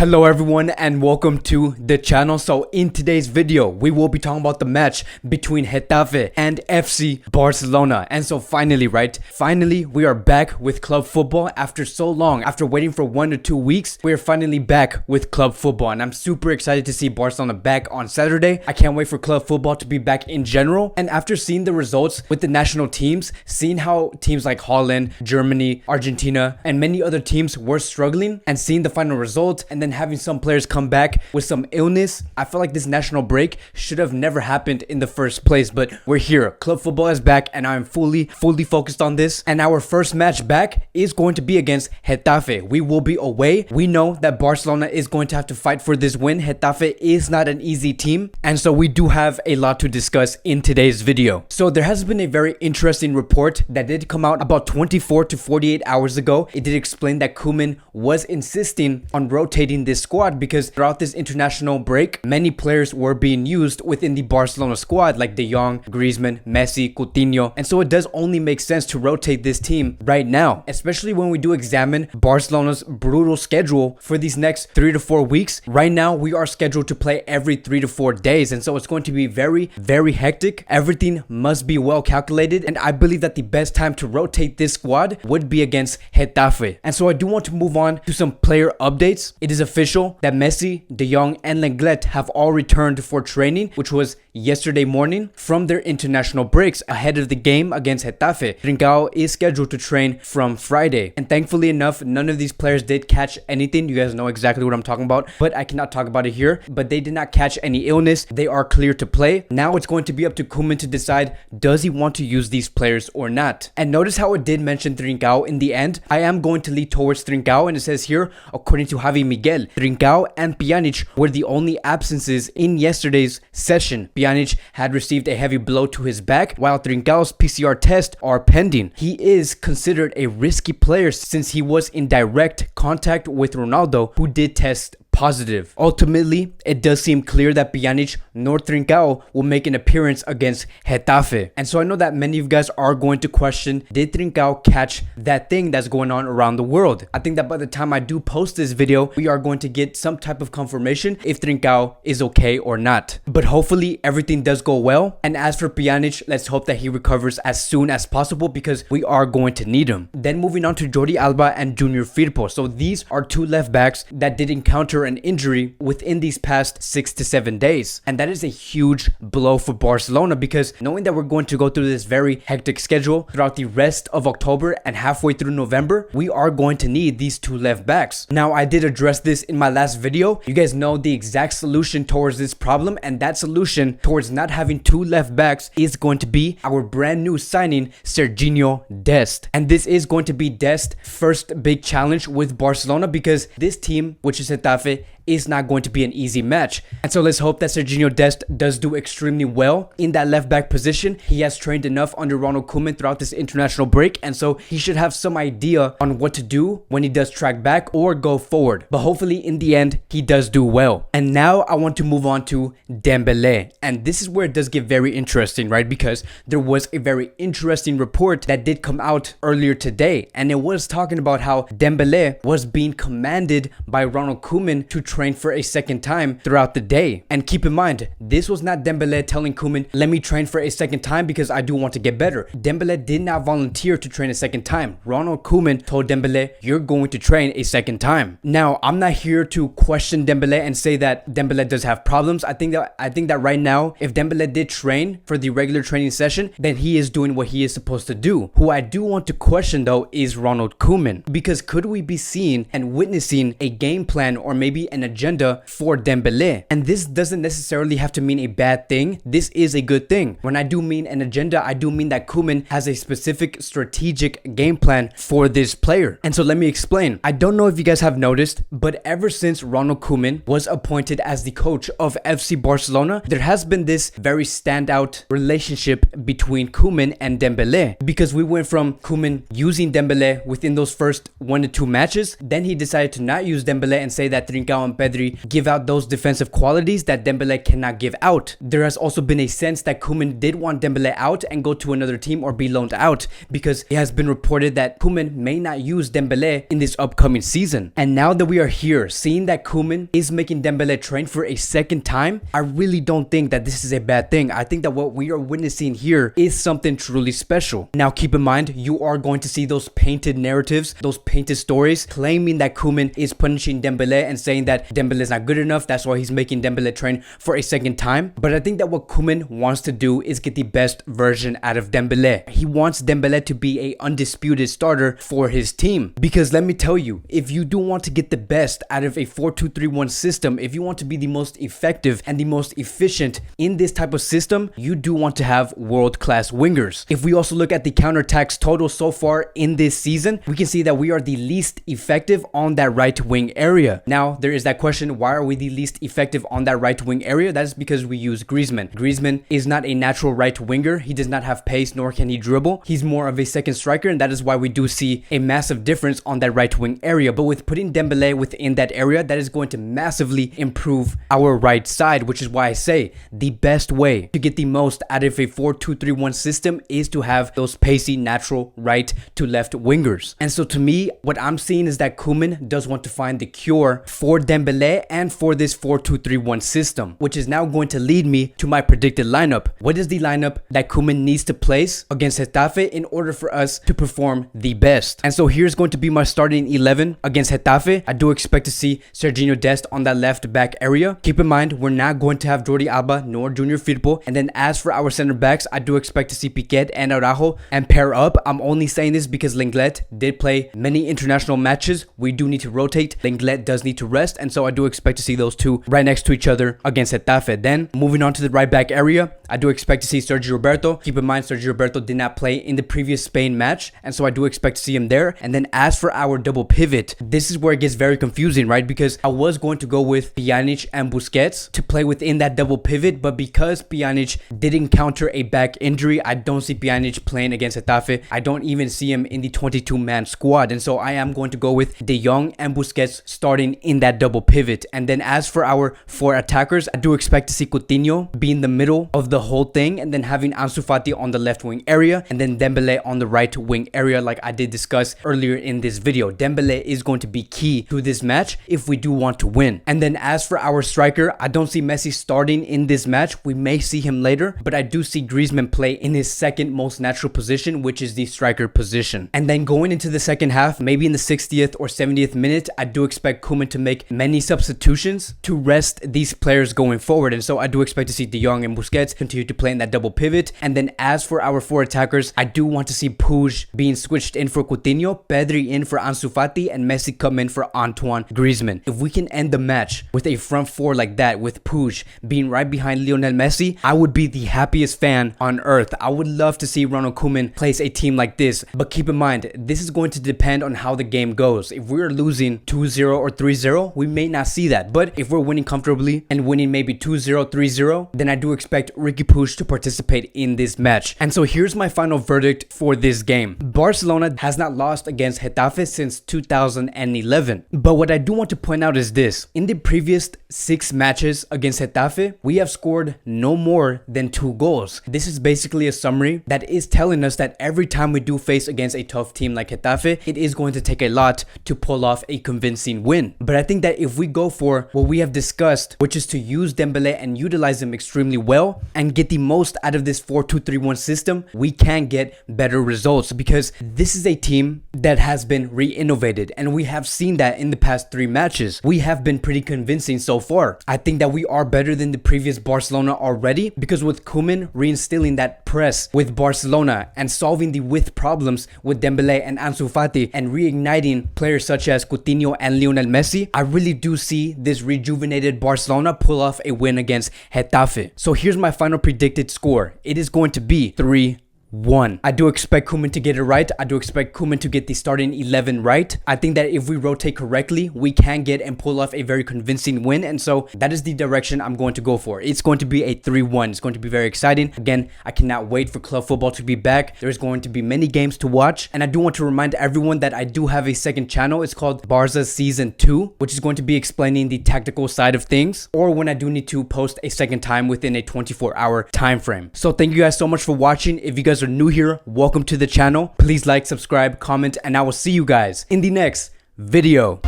Hello everyone and welcome to the channel. So in today's video we will be talking about the match between Getafe and FC Barcelona. And so finally we are back with club football after so long. After waiting for 1 to 2 weeks, we are finally back with club football, and I'm super excited to see Barcelona back on Saturday. I can't wait for club football to be back in general. And after seeing the results with the national teams, seeing how teams like Holland, Germany, Argentina and many other teams were struggling, and seeing the final result and then having some players come back with some illness, I feel like this national break should have never happened in the first place. But we're here, club football is back, and I'm fully focused on this. And our first match back is going to be against Getafe. We will be away. We know that Barcelona is going to have to fight for this win. Getafe is not an easy team, and so we do have a lot to discuss in today's video. So there has been a very interesting report that did come out about 24 to 48 hours ago. It did explain that Koeman was insisting on rotating this squad because throughout this international break, many players were being used within the Barcelona squad, like De Jong, Griezmann, Messi, Coutinho, and so it does only make sense to rotate this team right now, especially when we do examine Barcelona's brutal schedule for these next 3 to 4 weeks. Right now we are scheduled to play every 3 to 4 days, and so it's going to be very hectic. Everything must be well calculated, and I believe that the best time to rotate this squad would be against Getafe. And so I do want to move on to some player updates. It is official that Messi, De Jong and Lenglet have all returned for training, which was yesterday morning, from their international breaks ahead of the game against Getafe. Trincao is scheduled to train from Friday, and thankfully enough, none of these players did catch anything. You guys know exactly what I'm talking about, but I cannot talk about it here. But they did not catch any illness. They are clear to play. Now it's going to be up to Koeman to decide, does he want to use these players or not? And notice how it did mention Trincao in the end. I am going to lead towards Trincao, and it says here, according to Javi Miguel, Trincao and Pjanic were the only absences in yesterday's session. Pjanic had received a heavy blow to his back, while Trincao's PCR tests are pending. He is considered a risky player since he was in direct contact with Ronaldo, who did test positive. Ultimately, it does seem clear that Pjanic nor Trincao will make an appearance against Getafe. And so I know that many of you guys are going to question, did Trincao catch that thing that's going on around the world? I think that by the time I do post this video, we are going to get some type of confirmation if Trincao is okay or not. But hopefully everything does go well. And as for Pjanic, let's hope that he recovers as soon as possible because we are going to need him. Then moving on to Jordi Alba and Junior Firpo. So these are two left backs that did encounter an injury within these past 6 to 7 days, and that is a huge blow for Barcelona, because knowing that we're going to go through this very hectic schedule throughout the rest of October and halfway through November, we are going to need these two left backs. Now, I did address this in my last video. You guys know the exact solution towards this problem, and that solution towards not having two left backs is going to be our brand new signing, Serginho Dest. And this is going to be Dest's first big challenge with Barcelona, because this team, which is Getafe, is not going to be an easy match. And so let's hope that Serginho Dest does do extremely well in that left back position. He has trained enough under Ronald Koeman throughout this international break, and so he should have some idea on what to do when he does track back or go forward. But hopefully in the end, he does do well. And now I want to move on to Dembele. And this is where it does get very interesting, right? Because there was a very interesting report that did come out earlier today, and it was talking about how Dembele was being commanded by Ronald Koeman to train for a second time throughout the day. And keep in mind, this was not Dembele telling Koeman, let me train for a second time because I do want to get better. Dembele did not volunteer to train a second time. Ronald Koeman told Dembele, you're going to train a second time. Now, I'm not here to question Dembele and say that Dembele does have problems. I think that right now, if Dembele did train for the regular training session, then he is doing what he is supposed to do. Who I do want to question though is Ronald Koeman, because could we be seeing and witnessing a game plan or maybe an agenda for Dembele? And this doesn't necessarily have to mean a bad thing. This is a good thing. When I do mean an agenda, I do mean that Koeman has a specific strategic game plan for this player. And so let me explain. I don't know if you guys have noticed, but ever since Ronald Koeman was appointed as the coach of FC Barcelona, there has been this very standout relationship between Koeman and Dembele, because we went from Koeman using Dembele within those first 1 to 2 matches, then he decided to not use Dembele and say that Trincao and and Pedri give out those defensive qualities that Dembele cannot give out. There has also been a sense that Koeman did want Dembele out and go to another team or be loaned out, because it has been reported that Koeman may not use Dembele in this upcoming season. And now that we are here, seeing that Koeman is making Dembele train for a second time, I really don't think that this is a bad thing. I think that what we are witnessing here is something truly special. Now keep in mind, you are going to see those painted narratives, those painted stories claiming that Koeman is punishing Dembele and saying that Dembele is not good enough, that's why he's making Dembele train for a second time. But I think that what Koeman wants to do is get the best version out of Dembele. He wants Dembele to be a undisputed starter for his team, because let me tell you, if you do want to get the best out of a 4-2-3-1 system, if you want to be the most effective and the most efficient in this type of system, you do want to have world-class wingers. If we also look at the counterattacks total so far in this season, we can see that we are the least effective on that right wing area. Now there is that question, why are we the least effective on that right wing area? That is because we use Griezmann. Griezmann is not a natural right winger. He does not have pace, nor can he dribble. He's more of a second striker, and that is why we do see a massive difference on that right wing area. But with putting Dembele within that area, that is going to massively improve our right side, which is why I say the best way to get the most out of a 4-2-3-1 system is to have those pacey, natural right to left wingers. And so to me, what I'm seeing is that Koeman does want to find the cure for Dembele and for this 4-2-3-1 system, which is now going to lead me to my predicted lineup. What is the lineup that Koeman needs to place against Getafe in order for us to perform the best? And so here's going to be my starting 11 against Getafe. I do expect to see Serginho Dest on that left back area. Keep in mind, we're not going to have Jordi Alba nor Junior Firpo. And then as for our center backs, I do expect to see Piquet and Araujo and pair up. I'm only saying this because Lenglet did play many international matches. We do need to rotate. Lenglet does need to rest, and so I do expect to see those two right next to each other against Getafe. Then moving on to the right back area, I do expect to see Sergio Roberto. Keep in mind, Sergio Roberto did not play in the previous Spain match, and so I do expect to see him there. And then as for our double pivot, this is where it gets very confusing, right? Because I was going to go with Pjanic and Busquets to play within that double pivot, but because Pjanic did encounter a back injury, I don't see Pjanic playing against Getafe. I don't even see him in the 22-man squad, and so I am going to go with De Jong and Busquets starting in that double pivot. And then as for our four attackers, I do expect to see Coutinho be in the middle of the whole thing, and then having Ansu Fati on the left wing area, and then Dembele on the right wing area, like I did discuss earlier in this video. Dembele is going to be key to this match if we do want to win. And then as for our striker, I don't see Messi starting in this match. We may see him later, but I do see Griezmann play in his second most natural position, which is the striker position. And then going into the second half, maybe in the 60th or 70th minute, I do expect Koeman to make many substitutions to rest these players going forward. And so I do expect to see De Jong and Busquets continue to play in that double pivot. And then as for our four attackers, I do want to see Puig being switched in for Coutinho, Pedri in for Ansu Fati, and Messi come in for Antoine Griezmann. If we can end the match with a front four like that, with Puig being right behind Lionel Messi, I would be the happiest fan on earth. I would love to see Ronald Koeman place a team like this. But keep in mind, this is going to depend on how the game goes. If we're losing 2-0 or 3-0, we may not see that. But if we're winning comfortably and winning maybe 2-0, 3-0, then I do expect Riqui Puig to participate in this match. And so here's my final verdict for this game. Barcelona has not lost against Getafe since 2011. But what I do want to point out is this. In the previous 6 matches against Getafe, we have scored no more than 2 goals. This is basically a summary that is telling us that every time we do face against a tough team like Getafe, it is going to take a lot to pull off a convincing win. But I think that if we go for what we have discussed, which is to use Dembele and utilize him extremely well and get the most out of this 4-2-3-1 system, we can get better results, because this is a team that has been re-innovated, and we have seen that in the past 3 matches. We have been pretty convincing so far. I think that we are better than the previous Barcelona already, because with Koeman reinstilling that press with Barcelona and solving the width problems with Dembele and Ansu Fati and reigniting players such as Coutinho and Lionel Messi, I really do see this rejuvenated Barcelona pull off a win against Getafe. So here's my final predicted score. It is going to be 3-1. 3-1. I do expect Koeman to get it right. I do expect Koeman to get the starting 11 right. I think that if we rotate correctly, we can get and pull off a very convincing win. And so that is the direction I'm going to go for. It's going to be a 3-1. It's going to be very exciting. Again, I cannot wait for club football to be back. There's going to be many games to watch. And I do want to remind everyone that I do have a second channel. It's called Barca Season 2, which is going to be explaining the tactical side of things, or when I do need to post a second time within a 24-hour time frame. So thank you guys so much for watching. If you guys are new here, welcome to the channel. Please like, subscribe, comment, and I will see you guys in the next video.